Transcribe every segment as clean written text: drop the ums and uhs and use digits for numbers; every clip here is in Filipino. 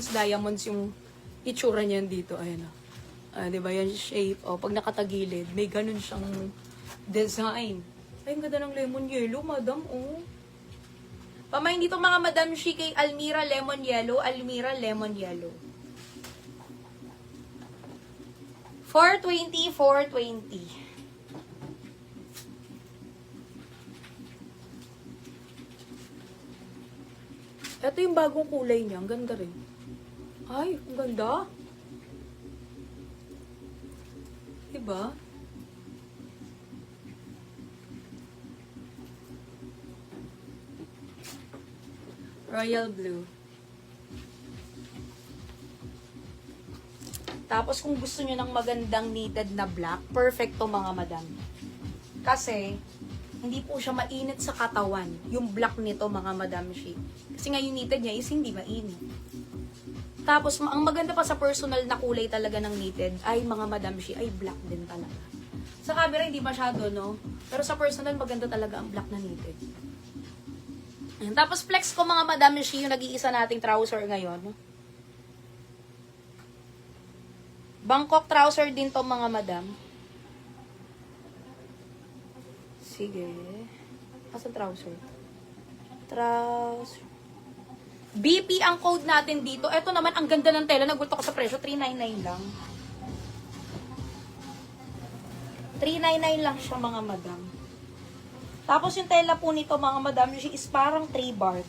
Diamonds yung itsura niyan dito. Ayan o. Diba yan shape? O, pag nakatagilid, may ganun siyang design. Ay, ang ganda ng lemon yellow, madam. Oh. Pamain dito mga madam, she kay Almira lemon yellow. Almira lemon yellow. 420, 420. Ito yung bagong kulay niya. Ang ganda rin. Ay, ang ganda. Diba? Royal blue. Tapos kung gusto nyo ng magandang knitted na black, perfect to mga madam. Kasi, hindi po siya mainit sa katawan. Yung black nito mga madam she. Kasi nga yung knitted niya is hindi mainit. Tapos, ang maganda pa sa personal na kulay talaga ng knitted ay mga madam she, ay black din talaga. Sa camera, hindi masyado, no? Pero sa personal, maganda talaga ang black na knitted. Ayan. Tapos, flex ko mga madam she, yung nag-iisa nating trouser ngayon. Bangkok trouser din to mga madam. Sige. Asan trouser? Trouser. BP ang code natin dito. Ito naman, ang ganda ng tela. Nagulto ko sa presyo. 399 lang. 399 lang siya mga madam. Tapos yung tela po nito mga madam, is parang 3 bar.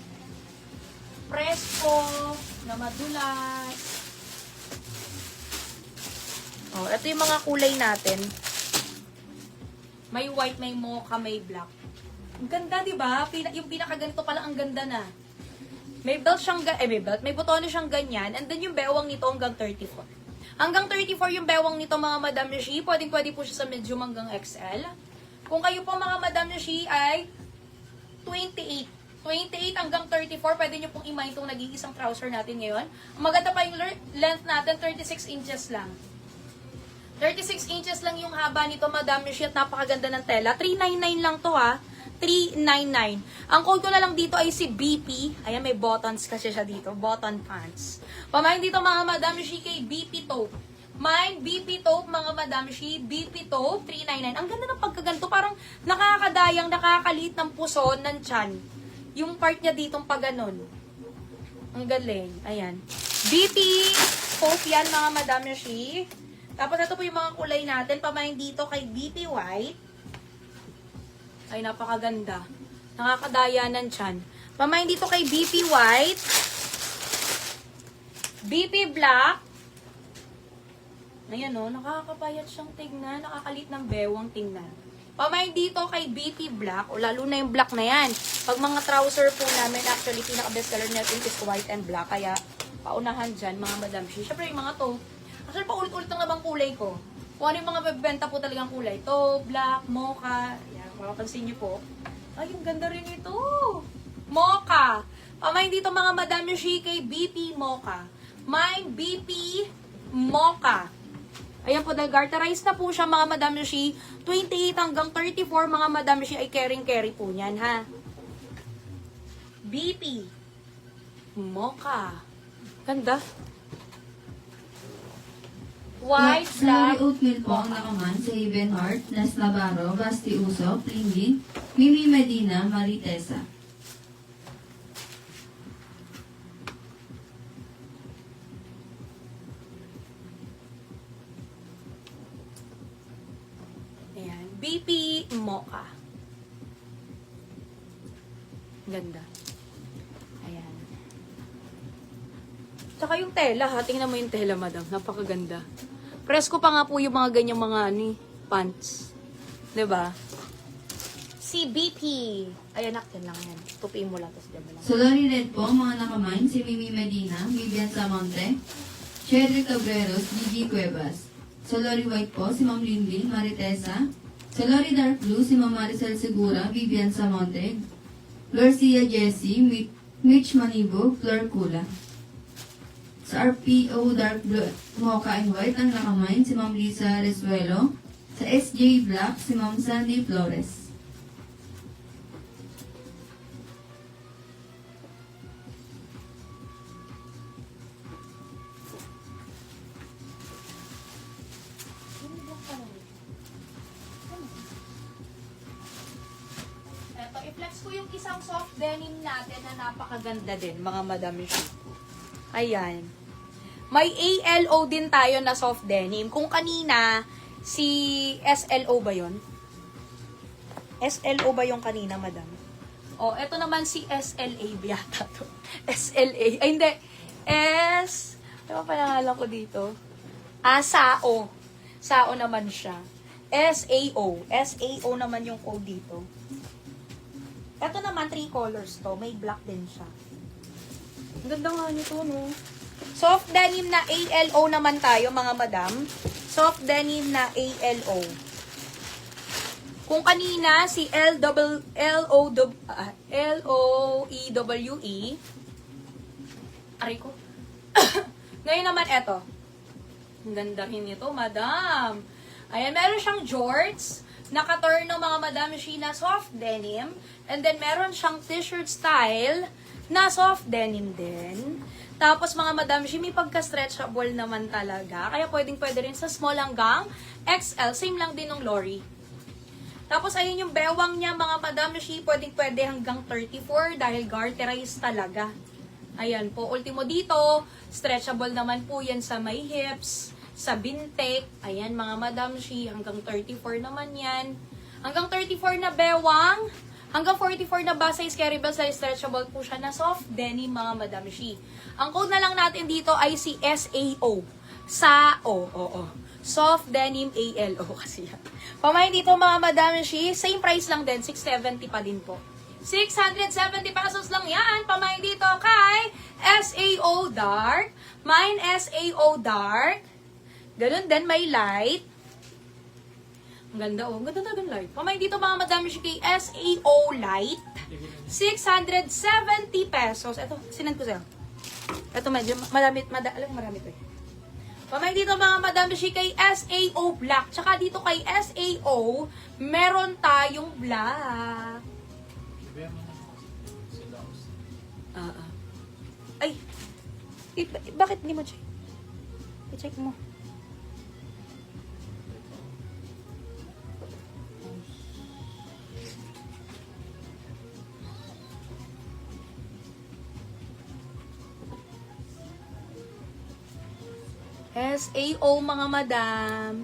Presko na madulas. Oh, ito yung mga kulay natin. May white, may mocha, may black. Ang ganda, di ba? Yung pinakaganito pala ang ganda na. May belt siyang, may butono siyang ganyan. And then yung bewang nito hanggang 34. Hanggang 34 yung bewang nito mga Madam Shi. Pwede po siya sa medium hanggang XL. Kung kayo po mga Madam Shi ay 28. 28 hanggang 34, pwede nyo pong i-mind itong nag-iisang trouser natin ngayon. Maganda pa yung length natin, 36 inches lang. 36 inches lang yung haba nito, Madam Shi, at napakaganda ng tela. 399 lang to ha. 399. Ang code ko na lang dito ay si BP. Ayan, may buttons kasi siya dito. Button pants. Pamain dito mga Madam Shi kay BP Taupe. Mine, BP Taupe, mga Madam Shi. BP Taupe, 399. Ang ganda ng pagkaganto. Parang nakakadayang, nakakalit ng puson ng tiyan. Yung part niya ditong paganon. Ang galing. Ayan. BP Taupe yan, mga Madam Shi. Tapos ito po yung mga kulay natin. Pamain dito kay BP White. Ay, napakaganda. Nakakadaya ng tiyan. Pamain dito kay BP White. BP Black. Ayan o, nakakapayat siyang tignan. Nakakalit ng bewang tingnan. Pamain dito kay BP Black. O lalo na yung black na yan. Pag mga trouser po namin, actually, pinaka-best color natin is white and black. Kaya, paunahan dyan, mga Madam Shi. Siyempre, yung mga to. Actually, paulit-ulit lang nabang kulay ko. Kung ano yung mga bebenta po talagang kulay. To, black, mocha. Ayan. Makapansin niyo po. Ay, yung ganda rin ito. Mocha. Pamain dito mga Madam Shi kay BP Mocha. Mine BP Mocha. Ayan po, nag-garterize na po siya mga Madam Shi. 28 hanggang 34 mga Madam Shi ay carry po niyan ha. BP Mocha. Ganda. White, black. Slurry oatmeal po ang nakaman sa Haven Heart, Las Navarro, Basti Uso, Plingin, Mimi Medina, Maritesa. Ayan. BP Mocha. Ganda. Ayan. Tsaka yung tela ha. Tingnan mo yung tela, madam. Napakaganda. Presko pa nga po yung mga ganyang mga pants. 'Di ba? Si BP. Ayan, naktin lang yan. Tupiin mo lang, tapos dyan mo lang. Solari Red po ang mga nakaman si Mimi Medina, Vivian Samonte, Cherry Cabreros, Gigi Cuevas. Solari White po si Ma'am Linlin, Maritesa. Solari Dark Blue si Ma'am Maricel Segura, Vivian Samonte. Lorcia Jessie, Mitch Manibo, Flor Kula. Sa RPO Dark Blue, Mocha and White, ang nakamine si Ma'am Lisa Resuelo. Sa SJ Black, si Ma'am Sandy Flores. Eto, i-flex ko yung isang soft denim natin na napakaganda din, mga madam. Ayan. May ALO din tayo na soft denim. Kung kanina, si SLO ba yon? SLO ba yung kanina, madam? O, eto naman si SLA yata to. SLA. Ay, hindi. Ano pa pangalan ko dito? SAO. SAO naman siya. SAO. SAO naman yung code dito. Ito naman, 3 colors to. May black din siya. Ang ganda nga nito, no? Soft denim na ALO naman tayo, mga madam. Soft denim na ALO. Kung kanina, si LOEWE. Aray ko. Ngayon naman, eto. Ang ganda rin nito, madam. Ayan, meron siyang jorts. Naka-turn ng mga madam Sheena soft denim. And then, meron siyang t-shirt style na soft denim din. Tapos, mga madam She, may pagka-stretchable naman talaga. Kaya pwedeng-pwede rin sa small hanggang XL. Same lang din ng Lori. Tapos, ayun yung bewang niya, mga madam She, pwedeng-pwede hanggang 34 dahil garterized talaga. Ayan po. Ultimo dito, stretchable naman po yan sa may hips, sa bintek. Ayan, mga madam She, hanggang 34 naman yan. Hanggang 34 na bewang, hanggang 44 na basa is carry bell, stretchable po siya na soft denim, mga madam She. Ang code na lang natin dito ay si SAO. SAO. Soft denim ALO kasi yan. Pamain dito, mga madam She, same price lang din, 670 pa din po. 670 pesos lang yan. Pamain dito kay SAO Dark. Mine SAO Dark. Ganun din, may light. Ang ganda, oh. Ang ganda talaga ng light. Pamain dito, mga madam She, kay SAO Light. 670 pesos. Ito, sinend ko sa'yo. Ito medyo, marami to eh. Pamain dito, mga madam She, kay SAO Black. Tsaka dito kay SAO, meron tayong black. Ay, bakit hindi mo check? I-check mo. SAO, mga madam.